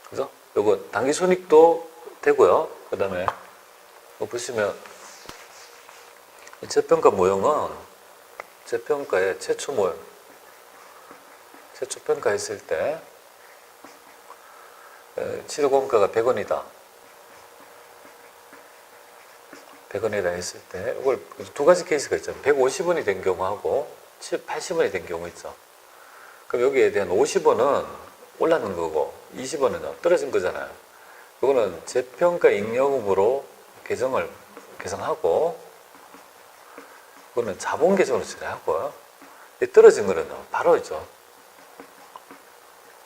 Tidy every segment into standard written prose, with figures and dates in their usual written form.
그죠? 요거 단기손익도 되고요. 그 다음에 보시면 이 재평가 모형은 재평가의 최초 모형, 최초 평가했을 때 치료공가가 100원이다. 100원이라 했을 때 이걸 두 가지 케이스가 있잖아요. 150원이 된 경우하고 80원이 된 경우 있죠. 그럼 여기에 대한 50원은 올랐는 거고 20원은 떨어진 거잖아요. 이거는 재평가 잉여금으로 계산하고 이거는 자본 계정으로 처리하고요. 떨어진 거는요. 바로 있죠.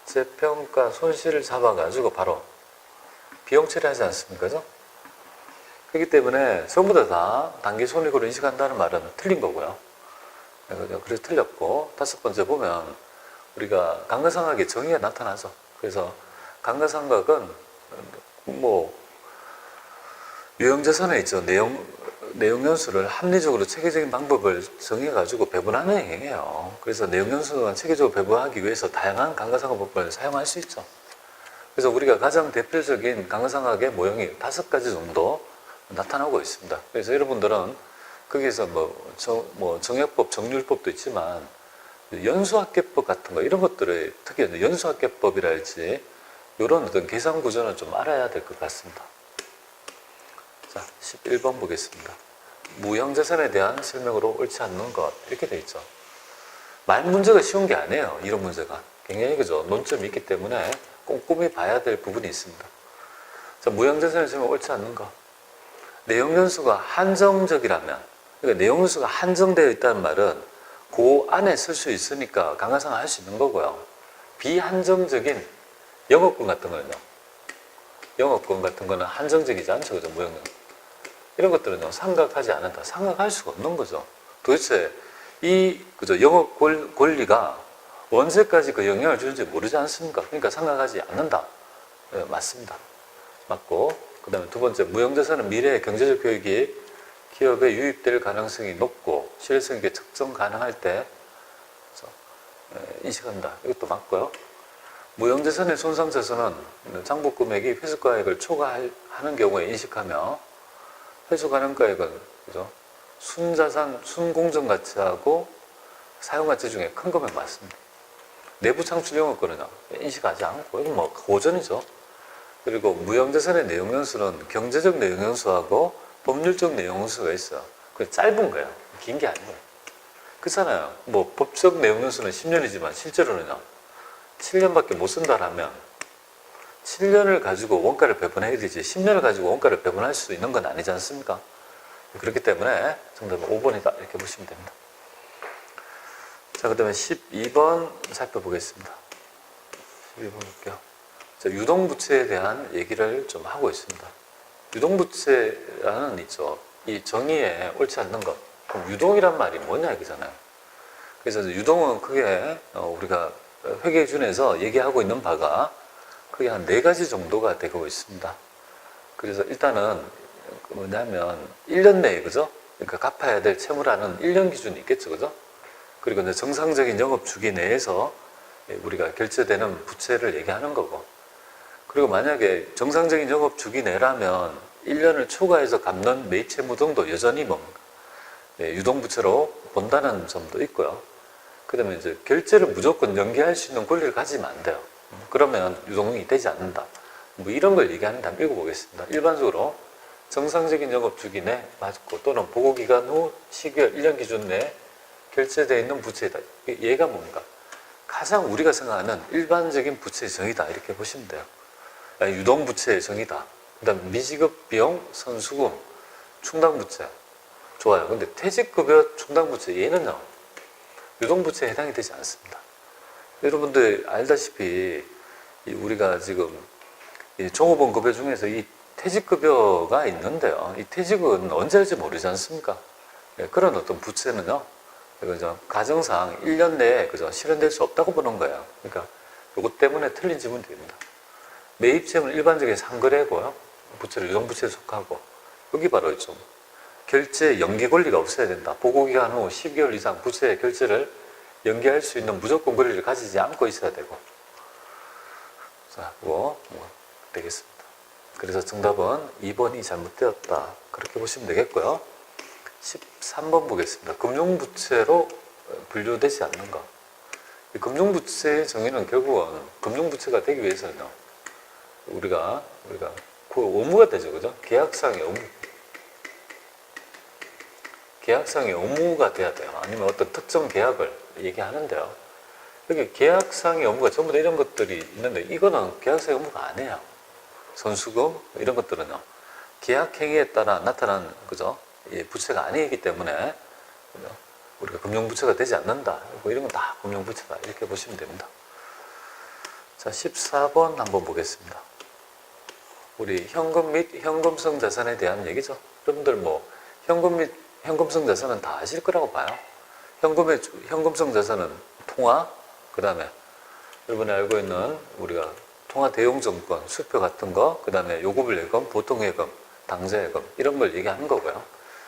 재평가 손실을 잡아가지고 바로 비용 처리하지 않습니까? 그죠? 그렇기 때문에 전부 다 단기 손익으로 인식한다는 말은 틀린 거고요. 그래서 틀렸고, 다섯 번째 보면 우리가 감가상각의 정의가 나타나죠. 그래서 감가상각은 뭐 유형자산에 있죠. 내용연수를 합리적으로 체계적인 방법을 정해가지고 배분하는 행위예요. 그래서 내용연수는 체계적으로 배분하기 위해서 다양한 감가상각법을 사용할 수 있죠. 그래서 우리가 가장 대표적인 감가상각의 모형이 5가지 정도 나타나고 있습니다. 그래서 여러분들은 거기에서 정액법, 정률법도 있지만 연수학계법 같은 거 이런 것들을 특히 연수학계법이랄지 이런 어떤 계산 구조는 좀 알아야 될 것 같습니다. 자, 11번 보겠습니다. 무형자산에 대한 설명으로 옳지 않는 것 이렇게 돼 있죠. 말 문제가 쉬운 게 아니에요. 이런 문제가 굉장히 그죠 논점이 있기 때문에 꼼꼼히 봐야 될 부분이 있습니다. 자, 무형자산에 설명 옳지 않는 것. 내용연수가 한정적이라면, 그러니까 내용연수가 한정되어 있다는 말은 그 안에 쓸 수 있으니까 감가상각 할 수 있는 거고요. 비한정적인 영업권 같은 거는요. 영업권 같은 거는 한정적이지 않죠. 그죠? 무형연수. 이런 것들은요. 상각하지 않는다. 상각할 수가 없는 거죠. 도대체 그죠? 영업 권리가 언제까지 그 영향을 주는지 모르지 않습니까? 그러니까 상각하지 않는다. 네, 맞습니다. 맞고, 그 다음에 두 번째, 무형자산은 미래의 경제적 효익이 기업에 유입될 가능성이 높고 실효성 있게 측정 가능할 때 인식한다. 이것도 맞고요. 무형자산의 손상자산은 장부금액이 회수가액을 초과하는 경우에 인식하며 회수가능가액은 그죠? 순자산, 순공정가치하고 사용가치 중에 큰 금액 맞습니다. 내부 창출 영업권은요 인식하지 않고 이건 뭐 고전이죠. 그리고 무형자산의 내용연수는 경제적 내용연수하고 법률적 내용연수가 있어요. 그게 짧은 거예요. 긴 게 아니에요. 그렇잖아요. 뭐 법적 내용연수는 10년이지만 실제로는요 7년밖에 못 쓴다라면 7년을 가지고 원가를 배분해야 되지 10년을 가지고 원가를 배분할 수 있는 건 아니지 않습니까? 그렇기 때문에 정답은 5번이다 이렇게 보시면 됩니다. 자, 그 다음에 12번 살펴보겠습니다. 12번 볼게요. 자, 유동부채에 대한 얘기를 좀 하고 있습니다. 유동부채라는 있죠. 이 정의에 옳지 않는 것. 그럼 유동이란 말이 뭐냐 이거잖아요. 그래서 유동은 크게 우리가 회계기준에서 얘기하고 있는 바가 크게 한 4가지 정도가 되고 있습니다. 그래서 일단은 뭐냐면 1년 내에 그죠? 그러니까 갚아야 될 채무라는 1년 기준이 있겠죠. 그죠? 그리고 이제 정상적인 영업 주기 내에서 우리가 결제되는 부채를 얘기하는 거고, 그리고 만약에 정상적인 영업 주기 내라면 1년을 초과해서 갚는 매입 채무 등도 여전히 유동부채로 본다는 점도 있고요. 그 다음에 이제 결제를 무조건 연기할 수 있는 권리를 가지면 안 돼요. 그러면 유동이 되지 않는다. 뭐 이런 걸 얘기하는데 한번 읽어보겠습니다. 일반적으로 정상적인 영업 주기 내 맞고 또는 보고기간 후 12월 1년 기준 내에 결제되어 있는 부채이다. 얘가 뭔가? 가장 우리가 생각하는 일반적인 부채의 정의다. 이렇게 보시면 돼요. 유동부채의 정의다. 그 다음 미지급 비용, 선수금, 충당부채. 좋아요. 근데 퇴직급여 충당부채 얘는요. 유동부채에 해당이 되지 않습니다. 여러분들 알다시피 우리가 지금 종업원급여 중에서 이 퇴직급여가 있는데요. 이 퇴직은 언제 할지 모르지 않습니까? 그런 어떤 부채는요. 그죠? 가정상 1년 내에 그죠? 실현될 수 없다고 보는 거예요. 그러니까 이것 때문에 틀린 지문이 됩니다. 매입채무는 일반적인 상거래고요. 부채를 유동부채에 속하고 여기 바로 있죠. 결제 연기 권리가 없어야 된다. 보고기간 후 12개월 이상 부채 결제를 연기할 수 있는 무조건 권리를 가지지 않고 있어야 되고, 자, 그거 뭐 되겠습니다. 그래서 정답은 2번이 잘못되었다. 그렇게 보시면 되겠고요. 13번 보겠습니다. 금융부채로 분류되지 않는 것. 이 금융부채의 정의는 결국은 금융부채가 되기 위해서는요. 우리가 그 의무가 되죠. 그죠? 계약상의 의무. 계약상의 의무가 돼야 돼요. 아니면 어떤 특정 계약을 얘기하는데요. 여기 계약상의 의무가 전부 다 이런 것들이 있는데 이거는 계약상의 의무가 아니에요. 선수금 이런 것들은요. 계약 행위에 따라 나타난 그죠? 부채가 아니기 때문에 그죠? 우리가 금융부채가 되지 않는다. 뭐 이런 건 다 금융부채다. 이렇게 보시면 됩니다. 자, 14번 한번 보겠습니다. 우리 현금 및 현금성 자산에 대한 얘기죠. 여러분들 뭐 현금 및 현금성 자산은 다 아실 거라고 봐요. 현금성 자산은 통화, 그 다음에 여러분이 알고 있는 우리가 통화 대용증권, 수표 같은 거, 그 다음에 요구불예금, 보통예금, 당좌예금 이런 걸 얘기하는 거고요.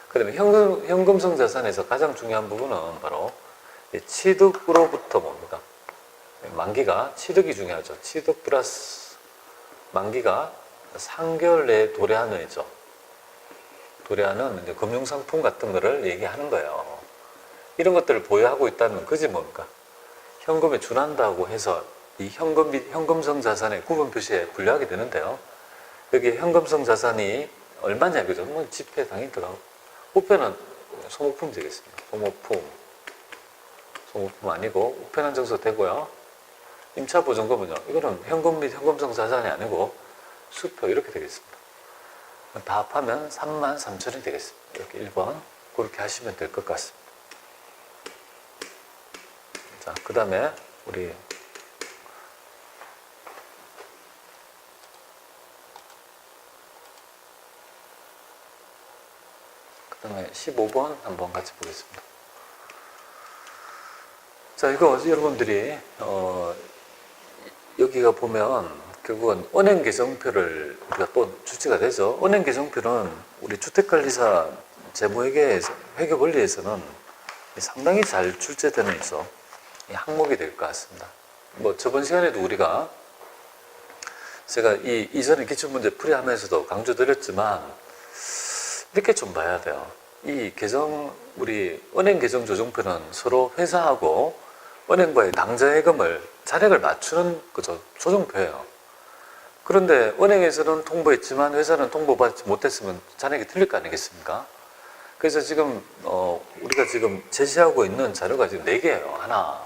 그 다음에 현금성 자산에서 가장 중요한 부분은 바로 취득으로부터 뭡니까? 만기가 취득이 중요하죠. 취득 플러스 만기가 3개월 내에 도래하는 이죠. 도래하는 이제 금융상품 같은 거를 얘기하는 거예요. 이런 것들을 보유하고 있다면 그지 뭡니까? 현금에 준한다고 해서 이 현금 및 현금성 자산의 구분 표시에 분류하게 되는데요. 여기 현금성 자산이 얼마냐, 그죠? 뭐 지폐 당연히 들어가고. 우표는 소모품 되겠습니다. 소모품 아니고 우표는 정서 되고요. 임차보증금은요. 이거는 현금 및 현금성 자산이 아니고 수표 이렇게 되겠습니다. 다 합하면 33,000원이 되겠습니다. 이렇게 1번 그렇게 하시면 될 것 같습니다. 자, 그 다음에 우리 그 다음에 15번 한번 같이 보겠습니다. 자, 이거 여러분들이 여기가 보면 결국은 은행 계정표를 우리가 또 출제가 되죠. 은행 계정표는 우리 주택관리사 재무회계 원리에서는 상당히 잘 출제되는 항목이 될 것 같습니다. 뭐 저번 시간에도 제가 이전에 기출문제 풀이하면서도 강조드렸지만 이렇게 좀 봐야 돼요. 우리 은행 계정 조정표는 서로 회사하고 은행과의 당좌예금을 잔액을 맞추는 그죠 조정표예요. 그런데 은행에서는 통보했지만 회사는 통보받지 못했으면 잔액이 틀릴 거 아니겠습니까? 그래서 지금 우리가 지금 제시하고 있는 자료가 지금 4개예요. 하나,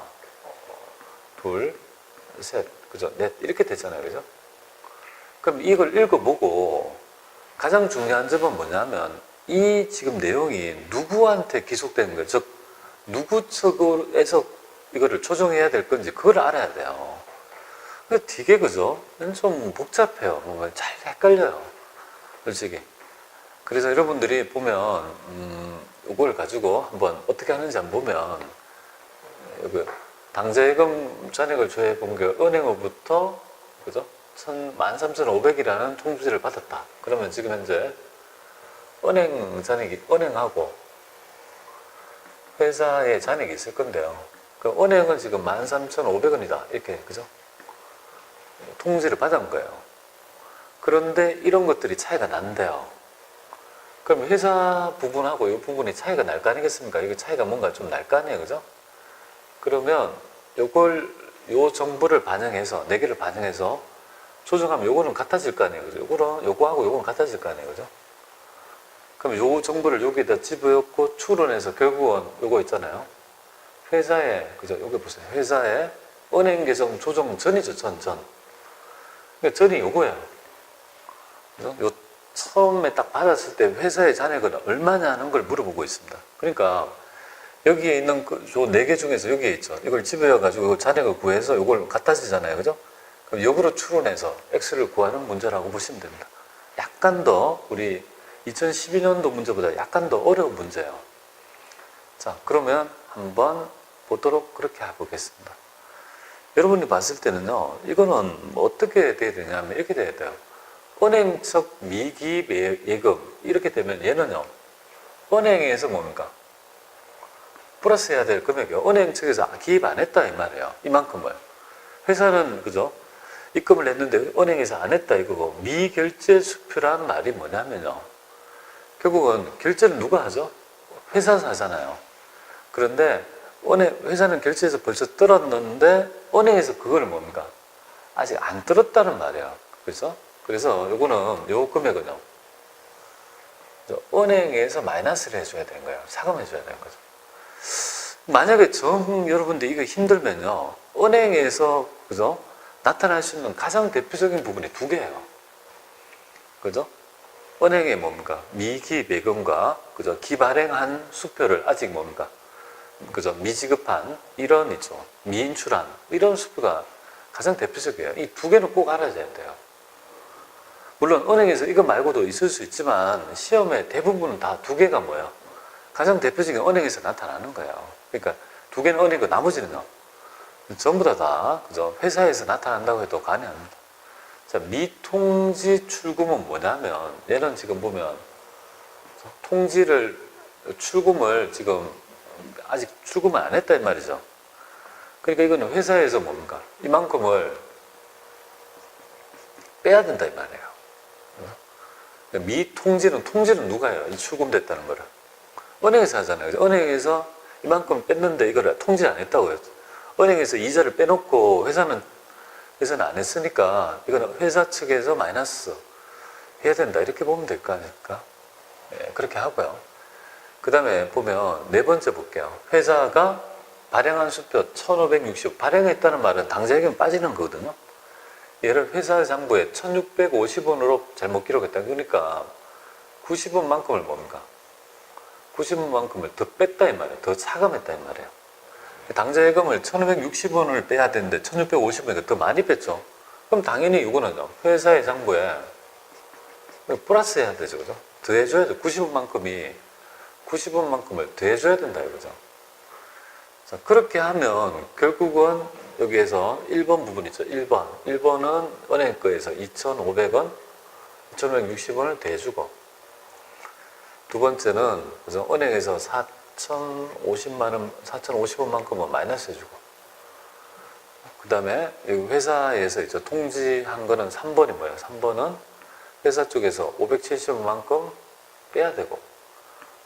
둘, 셋, 그죠? 넷 이렇게 됐잖아요, 그죠? 그럼 이걸 읽어보고 가장 중요한 점은 뭐냐면 이 지금 내용이 누구한테 기속되는 거예요? 즉 누구 측에서 이거를 조정해야 될 건지 그걸 알아야 돼요. 근데 되게 그죠? 좀 복잡해요. 뭔가 잘 헷갈려요. 솔직히. 그래서 여러분들이 보면 이걸 가지고 한번 어떻게 하는지 한번 보면 여기 당좌예금 잔액을 조회해 본 게 은행으로부터 그죠? 13,500이라는 통지를 받았다. 그러면 지금 현재 은행 잔액이 은행하고 회사의 잔액이 있을 건데요. 그 은행은 지금 13,500원이다. 이렇게 그죠? 통지를 받은 거예요. 그런데 이런 것들이 차이가 난대요. 그럼 회사 부분하고 이 부분이 차이가 날 거 아니겠습니까? 이게 차이가 뭔가 좀 날 거 아니에요, 그죠? 그러면 요 정보를 반영해서 4개를 반영해서 조정하면 요거는 같아질 거 아니에요, 그죠? 요거하고 요거는 같아질 거 아니에요, 그죠? 그럼 요 정보를 여기다 집어넣고 추론해서 결국은 요거 있잖아요. 회사에 그죠? 여기 보세요. 회사에 은행 계정 조정 전이죠, 전. 그러니까 전이 요거예요. 그죠? 요 처음에 딱 받았을 때 회사의 잔액은 얼마냐 하는 걸 물어보고 있습니다. 그러니까 여기에 있는 요 4개 중에서 여기에 있죠. 이걸 집어가지고 잔액을 구해서 요걸 갖다주잖아요. 그죠? 그럼 역으로 추론해서 X를 구하는 문제라고 보시면 됩니다. 약간 더 우리 2012년도 문제보다 약간 더 어려운 문제예요. 자, 그러면 한번 보도록 그렇게 해보겠습니다. 여러분이 봤을 때는요, 이거는 뭐 어떻게 돼야 되냐면 이렇게 돼야 돼요. 은행 측 미기입 예금 이렇게 되면 얘는요, 은행에서 뭡니까? 플러스 해야 될 금액이요. 은행 측에서 기입 안 했다 이 말이에요. 이만큼을. 회사는 그죠? 입금을 했는데 은행에서 안 했다 이거고, 미결제 수표라는 말이 뭐냐면요, 결국은 결제를 누가 하죠? 회사에서 하잖아요. 그런데 회사는 결제해서 벌써 떨었는데 은행에서 그걸 뭡니까? 아직 안 떨었다는 말이에요. 그래서 요거는 요 금액은요, 은행에서 마이너스를 해줘야 되는 거예요. 차감해줘야 되는 거죠. 만약에 여러분들 이거 힘들면요, 은행에서 그죠? 나타날 수 있는 가장 대표적인 부분이 두 개예요. 그죠? 은행에 뭡니까? 미기예금과 그죠? 기발행한 수표를 아직 뭡니까? 그죠? 미지급한 이런 있죠. 미인출한 이런 수표가 가장 대표적이에요. 이 두 개는 꼭 알아야 돼요. 물론 은행에서 이거 말고도 있을 수 있지만 시험에 대부분은 다 두 개가 뭐예요? 가장 대표적인 은행에서 나타나는 거예요. 그러니까 두 개는 은행이고 나머지는요, 전부 다 그죠? 회사에서 나타난다고 해도 과언이 아닙니다. 자, 미통지 출금은 뭐냐면, 얘는 지금 보면 출금을 지금 아직 출금을 안 했다 이 말이죠. 그러니까 이거는 회사에서 뭡니까? 이만큼을 빼야 된다 이 말이에요. 통지는 누가 해요? 이 출금됐다는 거를. 은행에서 하잖아요. 은행에서 이만큼 뺐는데 이거를 통지를 안 했다고 해요. 은행에서 이자를 빼놓고 회사는 안 했으니까 이거는 회사 측에서 마이너스 해야 된다. 이렇게 보면 될 거 아닙니까? 네, 그렇게 하고요. 그 다음에 보면 네 번째 볼게요. 회사가 발행한 수표 1560, 발행했다는 말은 당좌예금 빠지는 거거든요. 얘를 회사 장부에 1650원으로 잘못 기록했다. 그러니까 90원만큼을 뭡니까? 90원만큼을 더 뺐다 이 말이에요. 더 차감했다 이 말이에요. 당좌예금을 1560원을 빼야 되는데 1650원이니까 더 많이 뺐죠. 그럼 당연히 이거는요, 회사의 장부에 플러스 해야 되죠. 그죠? 더 해줘야죠. 90원만큼을 더 해줘야 된다 이거죠. 자, 그렇게 하면 결국은 여기에서 1번 부분 있죠. 1번은 은행 거에서 2,500원, 2,560원을 더 해주고, 두 번째는 그죠? 은행에서 4,050원만큼은 마이너스 해주고, 그 다음에 회사에서 이제 통지한 거는 3번이 뭐예요? 3번은 회사 쪽에서 570원만큼 빼야 되고,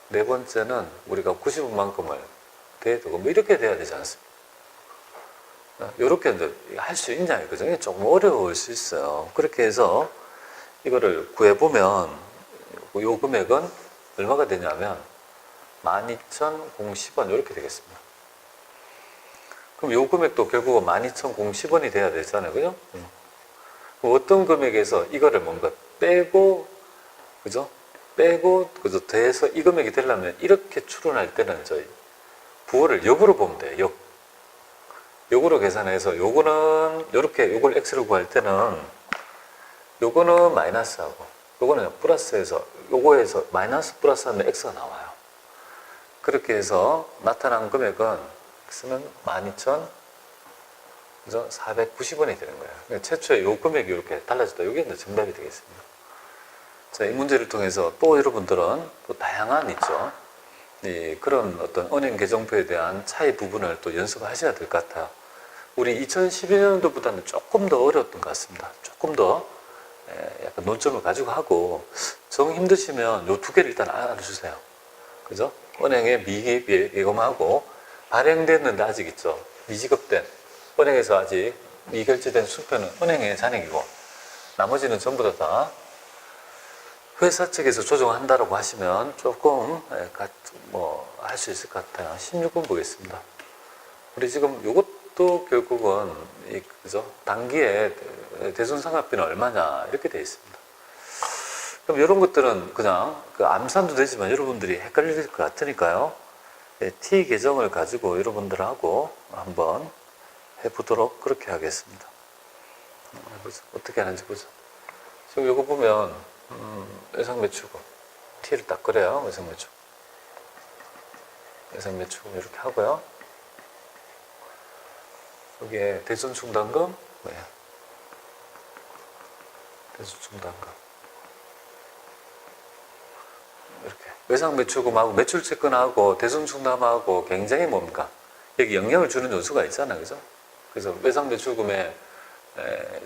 네 번째는 우리가 90원만큼을 더해야 되고, 뭐 이렇게 돼야 되지 않습니까? 이렇게 할 수 있냐 이거죠. 이게 조금 어려울 수 있어요. 그렇게 해서 이거를 구해보면 요 금액은 얼마가 되냐면 12,010원 이렇게 되겠습니다. 그럼 요 금액도 결국은 12,010원이 돼야 되잖아요. 그죠? 그럼 어떤 금액에서 이거를 뭔가 빼고, 그죠? 그죠? 더해서 이 금액이 되려면 이렇게 추론할 때는 저희 부호를 역으로 보면 돼요. 역으로 계산해서 요거는 요걸 x로 구할 때는 요거는 마이너스하고 요거는 플러스해서 요거에서 마이너스 플러스하면 x가 나와요. 그렇게 해서 나타난 금액은 x는 12,490원이 되는 거예요. 그러니까 최초에 요 금액이 이렇게 달라졌다. 이게 이제 정답이 되겠습니다. 자, 이 문제를 통해서 또 여러분들은 또 다양한 있죠. 그런 어떤 은행 계정표에 대한 차이 부분을 또 연습하셔야 될 것 같아요. 우리 2012년도보다는 조금 더 어려웠던 것 같습니다. 조금 더 약간 논점을 가지고 하고, 정 힘드시면 요 두 개를 일단 알아주세요. 그죠? 은행에 미기예금하고 발행됐는데 아직 있죠. 미지급된, 은행에서 아직 미결제된 수표는 은행의 잔액이고, 나머지는 전부 다 회사 측에서 조정한다라고 하시면 조금 할 수 있을 것 같아요. 16번 보겠습니다. 우리 지금 요것도 결국은 그죠? 단기에 대손상각비는 얼마냐 이렇게 되어 있습니다. 그럼 이런 것들은 그냥 암산도 되지만 여러분들이 헷갈릴 것 같으니까요. T 계정을 가지고 여러분들하고 한번 해보도록 그렇게 하겠습니다. 어떻게 하는지 보죠. 지금 이거 보면 외상매출금 T를 딱 그래요. 외상매출금 이렇게 하고요. 여기에 대손충당금 뭐예요? 대손충당금 이렇게 외상매출금하고 매출채권하고 대손충당금하고 굉장히 뭡니까? 여기 영향을 주는 요소가 있잖아요. 그죠? 그래서 외상매출금에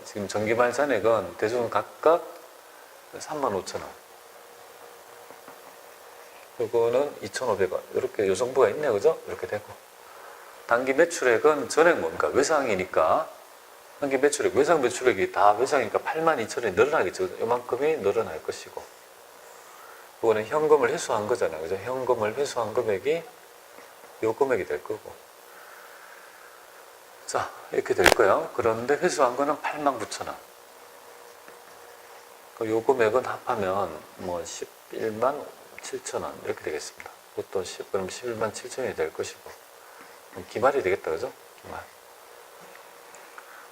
지금 정기말 잔액은 대손 각각 35,000원. 요거는 2,500원. 이렇게 요 정도가 있네요. 그죠? 이렇게 되고. 단기 매출액은 전액 뭡니까? 외상이니까. 단기 매출액, 외상 매출액이 다 외상이니까 82,000원이 늘어나겠죠. 요만큼이 늘어날 것이고. 요거는 현금을 회수한 거잖아요. 그죠? 현금을 회수한 금액이 요 금액이 될 거고. 자, 이렇게 될 거예요. 그런데 회수한 거는 89,000원. 요 금액은 합하면 뭐 11만 7,000원 이렇게 되겠습니다. 그것도 그럼 11만 7,000원이 될 것이고. 기말이 되겠다. 그죠? 기말.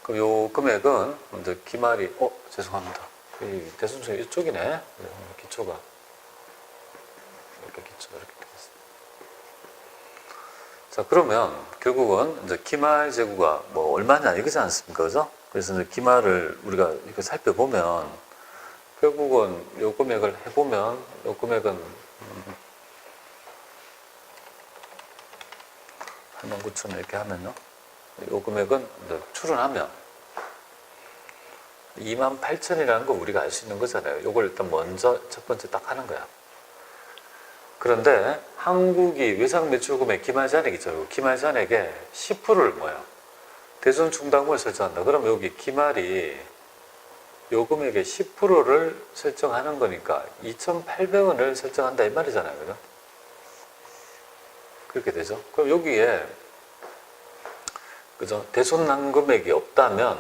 그럼 요 금액은 먼저 기말이, 죄송합니다. 이 대순수가 이쪽이네. 기초가. 이렇게 기초, 이렇게 되겠습니다. 자, 그러면 결국은 이제 기말 재고가 뭐 얼마냐 이거지 않습니까? 그죠? 그래서 이제 기말을 우리가 이렇게 살펴보면 결국은 요 금액을 해보면 요 금액은 89,000원 이렇게 하면요. 요 금액은 이제 추론하면 28,000원이라는 거 우리가 알 수 있는 거잖아요. 요걸 일단 먼저 첫 번째 딱 하는 거야. 그런데 한국이 외상 매출 금액 기말 잔액이죠. 기말 잔액의 10%를 뭐야? 대손 충당금을 설정한다. 그럼 여기 기말이 요 금액의 10%를 설정하는 거니까 2,800원을 설정한다 이 말이잖아요. 그죠? 그렇게 되죠. 그럼 여기에 그죠? 대손 난 금액이 없다면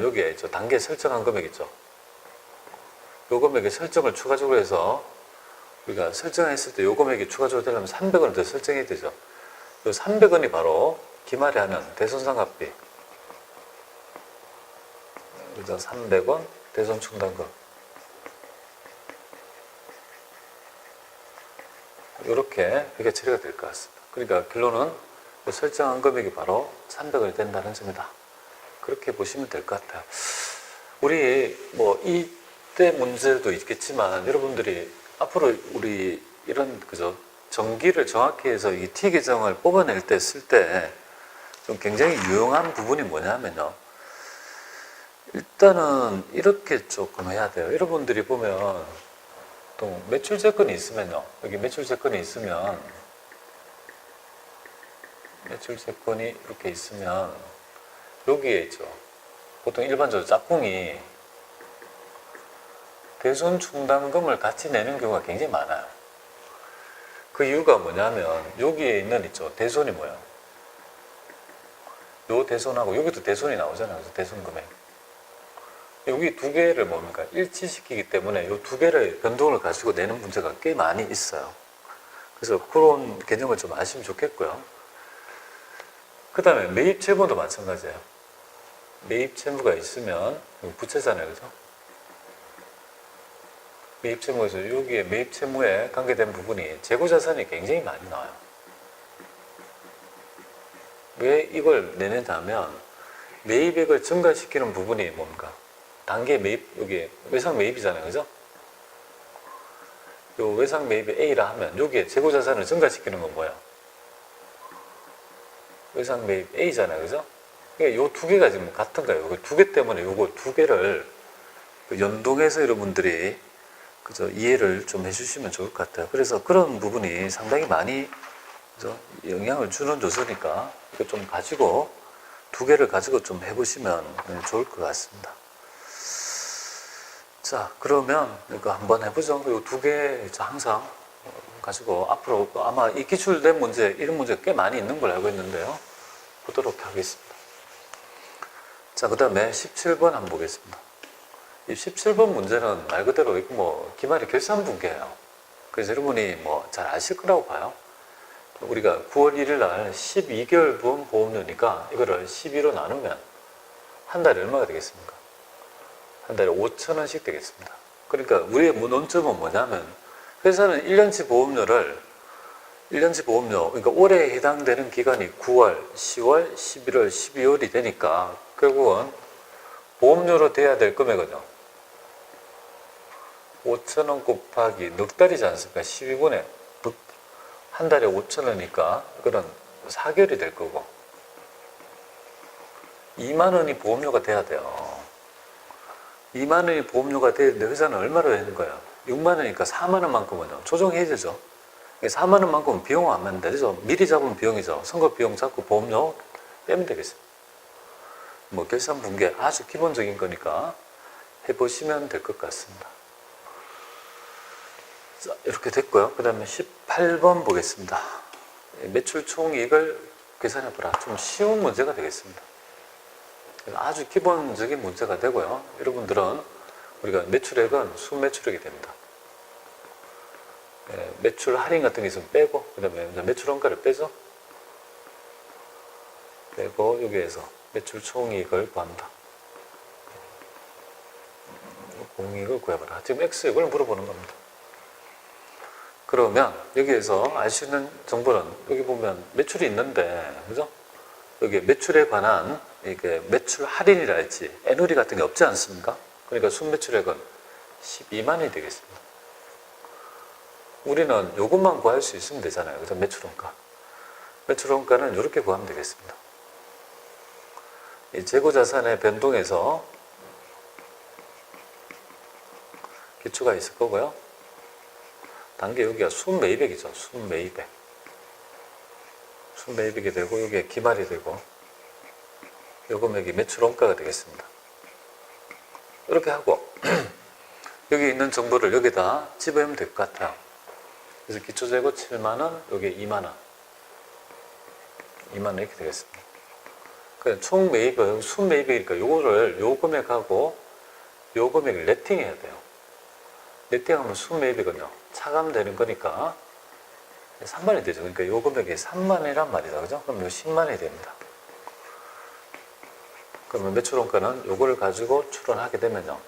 여기에 있죠. 단계 설정한 금액 있죠. 요 금액의 설정을 추가적으로 해서 우리가 설정했을 때 요 금액이 추가적으로 되려면 300원을 더 설정해야 되죠. 요 300원이 바로 기말에 하는 대손상각비. 그죠? 300원 대손 충당금. 이렇게 이게 처리가 될 것 같습니다. 그러니까 결론은 설정한 금액이 바로 300원이 된다는 점이다. 그렇게 보시면 될 것 같아요. 우리 뭐 이때 문제도 있겠지만 여러분들이 앞으로 우리 이런 그죠 정기를 정확히 해서 이 T 계정을 뽑아낼 때 쓸 때 좀 굉장히 유용한 부분이 뭐냐면요. 일단은 이렇게 조금 해야 돼요. 여러분들이 보면 또 매출 채권이 있으면요. 여기 매출 채권이 있으면 매출 채권이 이렇게 있으면 여기에 있죠. 보통 일반적으로 짝꿍이 대손 충당금을 같이 내는 경우가 굉장히 많아요. 그 이유가 뭐냐면 여기에 있는 있죠. 대손이 뭐예요? 요 대손하고 여기도 대손이 나오잖아요. 그래서 대손 금액. 여기 두 개를 뭡니까? 일치시키기 때문에 이 두 개를 변동을 가지고 내는 문제가 꽤 많이 있어요. 그래서 그런 개념을 좀 아시면 좋겠고요. 그 다음에 매입 채무도 마찬가지예요. 매입 채무가 있으면 부채잖아요. 그죠? 매입 채무에서 여기에 매입 채무에 관계된 부분이 재고 자산이 굉장히 많이 나와요. 왜 이걸 내느냐면 매입액을 증가시키는 부분이 뭡니까? 단계 매입, 여기 외상 매입이잖아요. 그죠? 요 외상 매입이 A라 하면 여기에 재고 자산을 증가시키는 건 뭐야? 외상 매입 A잖아요. 그죠? 그러니까 요 두 개가 지금 같은 거예요. 그 두 개 때문에 요거 두 개를 연동해서 여러분들이 그죠? 이해를 좀 해주시면 좋을 것 같아요. 그래서 그런 부분이 상당히 많이 그죠? 영향을 주는 요소니까 이거 좀 가지고 두 개를 가지고 좀 해보시면 좋을 것 같습니다. 자, 그러면 이거 한번 해보죠. 이 두 개 항상 가지고 앞으로 아마 이 기출된 문제, 이런 문제가 꽤 많이 있는 걸 알고 있는데요. 보도록 하겠습니다. 자, 그 다음에 17번 한번 보겠습니다. 이 17번 문제는 말 그대로 이거 뭐 기말의 결산분기예요. 그래서 여러분이 뭐 잘 아실 거라고 봐요. 우리가 9월 1일 날 12개월분 보험료니까 이거를 12로 나누면 한 달에 얼마가 되겠습니까? 한 달에 5,000원씩 되겠습니다. 그러니까 우리의 논점은 뭐냐면 회사는 1년치 보험료, 그러니까 올해에 해당되는 기간이 9월, 10월, 11월, 12월이 되니까 결국은 보험료로 돼야 될 금액은요. 5,000원 곱하기 넉 달이지 않습니까? 12분에 한 달에 5,000원이니까 그런 4개월이 될 거고 2만 원이 보험료가 돼야 돼요. 2만 원이 보험료가 되는데 회사는 얼마로 되는 거예요? 6만 원이니까 4만 원만큼은요. 조정해야 되죠. 4만 원만큼은 비용 안 하면 되죠. 미리 잡은 비용이죠. 선거 비용 잡고 보험료 빼면 되겠습니다. 뭐 결산 분계 아주 기본적인 거니까 해보시면 될 것 같습니다. 자, 이렇게 됐고요. 그 다음에 18번 보겠습니다. 매출 총이익을 계산해보라. 좀 쉬운 문제가 되겠습니다. 아주 기본적인 문제가 되고요. 여러분들은 우리가 매출액은 순매출액이 됩니다. 매출 할인 같은 게 있으면 빼고, 그 다음에 매출 원가를 빼죠. 빼고 여기에서 매출 총이익을 구합니다. 공이익을 구해봐라. 지금 X 이걸 물어보는 겁니다. 그러면 여기에서 알 수 있는 정보는 여기 보면 매출이 있는데, 그죠? 여기 매출에 관한 이게 매출 할인이라 할지 애누리 같은 게 없지 않습니까? 그러니까 순매출액은 12만이 되겠습니다. 우리는 이것만 구할 수 있으면 되잖아요. 그래서 매출원가. 매출원가는 이렇게 구하면 되겠습니다. 이 재고자산의 변동에서 기초가 있을 거고요. 단계 여기가 순매입액이죠. 순매입액. 순매입액이 되고 여기에 기말이 되고 요 금액이 매출원가가 되겠습니다. 이렇게 하고 여기 있는 정보를 여기다 집어넣으면 될 것 같아요. 그래서 기초재고 7만원, 여기 2만원 2만원 이렇게 되겠습니다. 그러니까 총 매입은 순매입이니까 요거를 요 금액하고 요 금액을 네팅해야 돼요. 네팅하면 순매입이거든요. 차감되는 거니까 3만이 되죠. 그러니까 요 금액이 3만이란 말이다. 그죠? 그럼 요 10만이 됩니다. 그러면 매출원가는 요거를 가지고 추론하게 되면요.